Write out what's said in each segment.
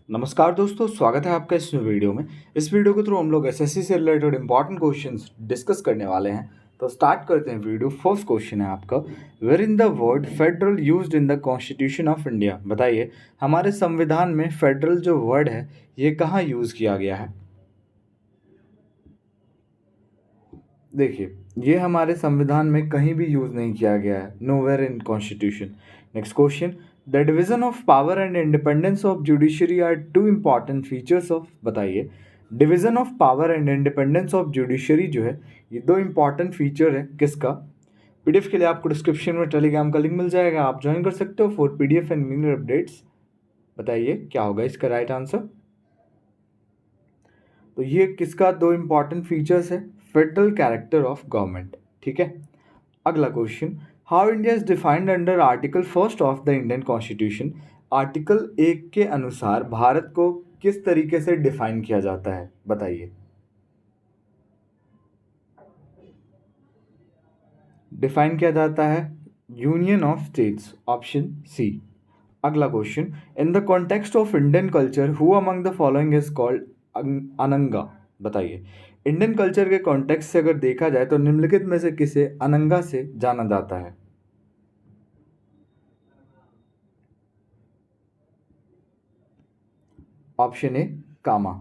नमस्कार दोस्तों, स्वागत है आपका इस वीडियो में। इस वीडियो के थ्रू हम लोग एसएससी से रिलेटेड इंपॉर्टेंट क्वेश्चंस डिस्कस करने वाले हैं। तो स्टार्ट करते हैं वीडियो। फर्स्ट क्वेश्चन है आपका, where in the word federal used in the constitution of India. बताइए हमारे संविधान में फेडरल जो वर्ड है ये कहाँ यूज़ किया गया है। देखिए, ये हमारे संविधान में कहीं भी यूज़ नहीं किया गया है, nowhere in constitution. Next question, the division of power and independence of judiciary are two important features of. बताइए, division of power and independence of judiciary जो है ये दो इंपॉर्टेंट फीचर है किसका। पीडीएफ के लिए आपको डिस्क्रिप्शन में टेलीग्राम का लिंक मिल जाएगा, आप ज्वाइन कर सकते हो फॉर पीडीएफ एंड मीनर अपडेट्स। बताइए क्या होगा इसका राइट आंसर। तो ये किसका दो इंपॉर्टेंट फीचर्स है, फेडरल कैरेक्टर ऑफ गवर्नमेंट। ठीक है, अगला question, how India is defined under article first of the Indian constitution. Article 1 के अनुसार भारत को किस तरीके से डिफाइन किया जाता है। बताइए, डिफाइन किया जाता है union of states, option C. अगला question, in the context of Indian culture who among the following is called Ananga. बताइए, इंडियन कल्चर के कॉन्टेक्स्ट से अगर देखा जाए तो निम्नलिखित में से किसे अनंगा से जाना जाता है। Option A comma.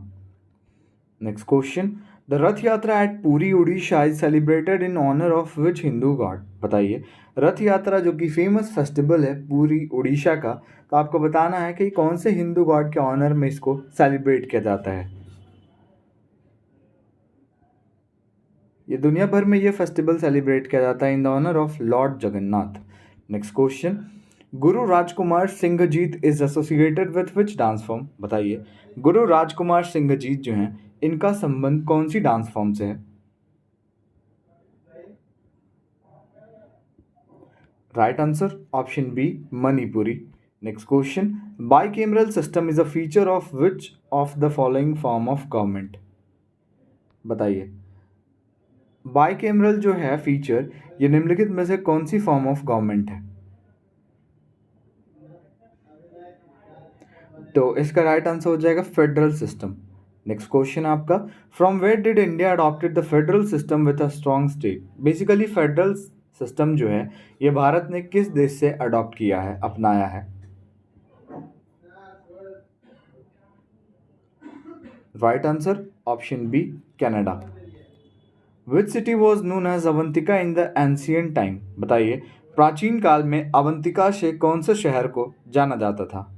Next question, the Rath Yatra at Puri Orissa is celebrated in honour of which Hindu god. बताइए, रथ यात्रा जो कि फेमस फेस्टिवल है पूरी उड़ीसा का, तो आपको बताना है कि कौन से हिंदू गॉड के ऑनर में इसको सेलिब्रेट किया जाता है। ये दुनिया भर में ये फेस्टिवल सेलिब्रेट किया जाता है in the honour of Lord Jagannath. Next question, Guru Rajkumar Singhjit is associated with which dance form. बताइए, गुरु राजकुमार सिंहजीत जो हैं इनका संबंध कौन सी डांस फॉर्म से है। Right answer option B Manipuri. Next question, bicameral system is a feature of which of the following form of government. बताइए, bicameral जो है फीचर ये निम्नलिखित में से कौन सी फॉर्म ऑफ गवर्नमेंट है। तो इसका राइट आंसर हो जाएगा फेडरल सिस्टम। नेक्स्ट क्वेश्चन आपका, from where did India adopted the federal system with a strong state. Basically federal system जो है ये भारत ने किस देश से अडॉप्ट किया है, अपनाया है। Right answer option B Canada. Which city was known as Avantika in the ancient time. बताइए, प्राचीन काल में अवंतिका से कौन से शहर को जाना जाता था।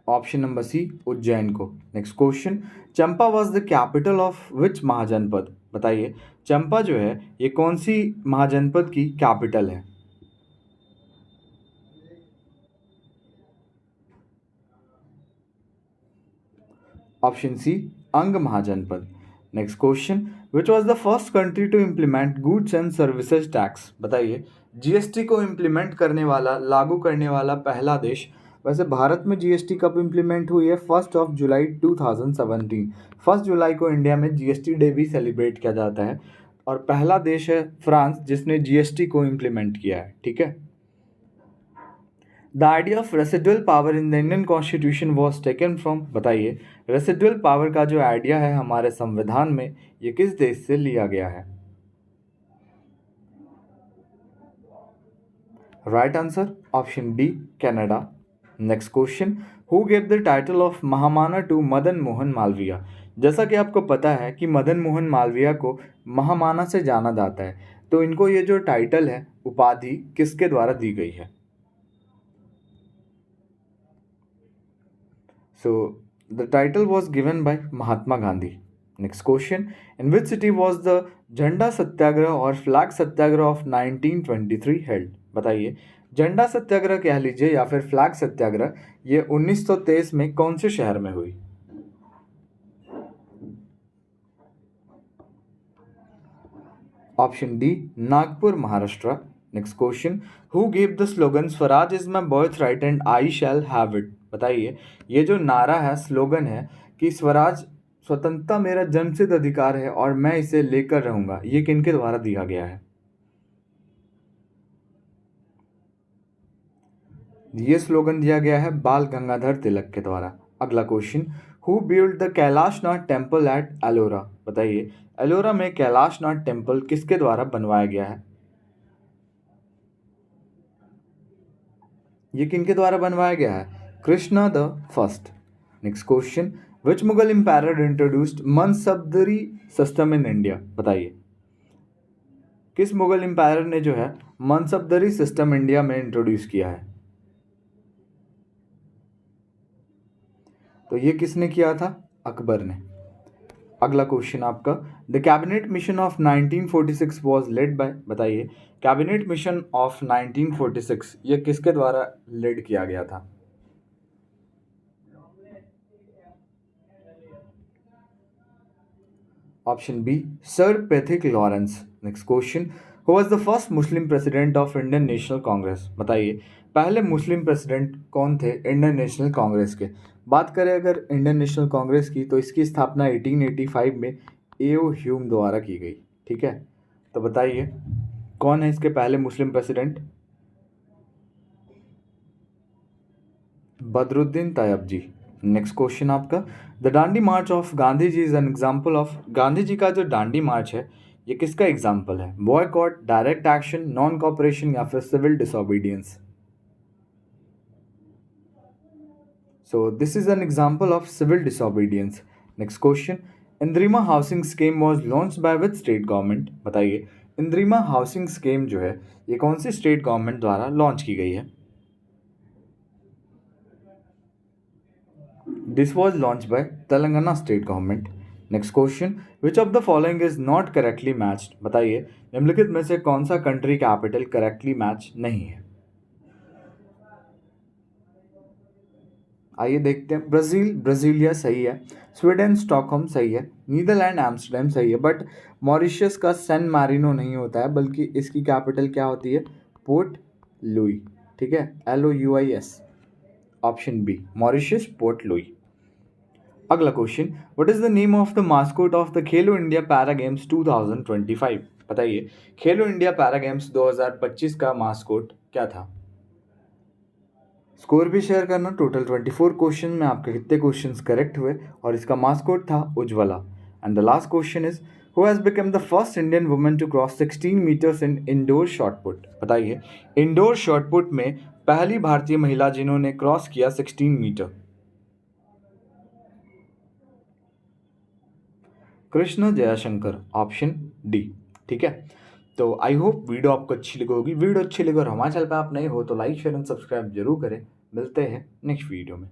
ऑप्शन नंबर सी उज्जैन को। Next question, Champa was the capital of which Mahajanapada. बताइए, चंपा जो है ये कौन सी महाजनपद की कैपिटल है। Option C Anga Mahajanapada. Next question, which was the first country to implement goods and services tax. बताइए, जीएसटी को इम्प्लीमेंट करने वाला, लागू करने वाला पहला देश। वैसे भारत में जीएसटी कब इम्प्लीमेंट हुई है, 1 जुलाई 2017। 1 जुलाई को इंडिया में जीएसटी डे भी सेलिब्रेट किया जाता है और पहला देश है फ्रांस जिसने जीएसटी को इम्प्लीमेंट किया है। ठीक है, the idea of residual power in the Indian constitution was taken from. बताइए, रेसिडुअल पावर का जो आइडिया है हमारे संविधान में ये किस देश से लिया गया है। Right answer option D Canada. Next question, who gave the title of Mahamana to Madan Mohan Malaviya. जैसा कि आपको पता है कि मदन मोहन मालवीय को महामाना से जाना जाता है, तो इनको ये जो टाइटल है, उपाधि किसके द्वारा दी गई है। So the title was given by Mahatma Gandhi. Next question, in which city was the Jhanda Satyagraha or Flag Satyagraha of 1923 held? बताइए, झंडा सत्याग्रह कह लीजिए या फिर फ्लैग सत्याग्रह, ये 1923 में कौन से शहर में हुई। Option D Nagpur Maharashtra. Next question, who gave the slogan Swaraj is my birth right and I shall have it. बताइए, ये जो नारा है, स्लोगन है कि स्वराज स्वतंत्रता मेरा जन्मसिद्ध अधिकार है और मैं इसे लेकर रहूंगा, ये किनके द्वारा दिया गया है। ये स्लोगन दिया गया है बाल गंगाधर तिलक के द्वारा। अगला question, who build the Kailashnath temple at Ellora? बताइए एलोरा में कैलाशनाथ टेम्पल किसके द्वारा बनवाया गया है? ये किनके द्वारा बनवाया गया है? Krishna the first. Next question, which Mughal empire introduced Mansabdari system in India? बताइए किस मुगल एम्पायर ने जो है मनसब्दरी सिस्टम इंडिया में इंट्रोड्यूस किया है? तो ये किसने किया था? अकबर ने। अगला क्वेश्चन आपका, the cabinet mission of 1946 was led by? बताइए कैबिनेट मिशन ऑफ 1946 ये किसके द्वारा लेड किया गया था? Option B sir Pethick Lawrence. Next question, who was the first Muslim president of Indian National Congress? बताइए पहले मुस्लिम प्रेसिडेंट कौन थे इंडियन नेशनल कांग्रेस के? बात करें अगर इंडियन नेशनल कांग्रेस की, तो इसकी स्थापना 1885 में एओ ह्यूम द्वारा की गई। ठीक है, तो बताइए कौन है इसके पहले Muslim president? Badruddin Tyabji. Next question आपका, the Dandi march of Gandhi ji is an example of? Gandhi ji का जो डांडी मार्च है ये किसका एग्जाम्पल है? Boycott, direct action, non cooperation या फिर civil disobedience? So this is an example of civil disobedience. Next question, Indiramma housing scheme was launch by which state government? बताइए Indiramma housing scheme जो है ये कौन सी स्टेट गवर्नमेंट द्वारा लॉन्च की गई है? This was launched by Telangana state government. Next question, which of the following is not correctly matched? बताइए निम्नलिखित में से कौन सा कंट्री कैपिटल करेक्टली मैच नहीं है? आइए देखते हैं। ब्राज़ील, ब्राज़ीलिया सही है। स्वीडन, स्टॉकहोम सही है। नीदरलैंड, एम्स्टर्डम सही है। बट मॉरिशस का सैन मारिनो नहीं होता है, बल्कि इसकी कैपिटल क्या होती है? Port Louis. ठीक है, LOUIS। Option B Mauritius, Port Louis. अगला question, what is the name of the mascot of the Khelo India para games 2025? बताइए खेलो इंडिया पैरा गेम्स 2025 का मास्कोट क्या था? स्कोर भी शेयर करना। टोटल 24 क्वेश्चन में आपके कितने क्वेश्चंस करेक्ट हुए? और इसका मास्कोट था Ujjwala. And the last question is, who has become the first Indian woman to cross 16 metres in indoor shot put? बताइए इंडोर शॉटपुट में पहली भारतीय महिला जिन्होंने क्रॉस किया 16 metre. Krishna Jayashankar, option D. ठीक है, तो आई होप वीडियो आपको अच्छी लगी होगी। वीडियो अच्छी लगी और हमारे चैनल पर आप नए हो तो लाइक शेयर एंड सब्सक्राइब जरूर करें। मिलते हैं नेक्स्ट वीडियो में।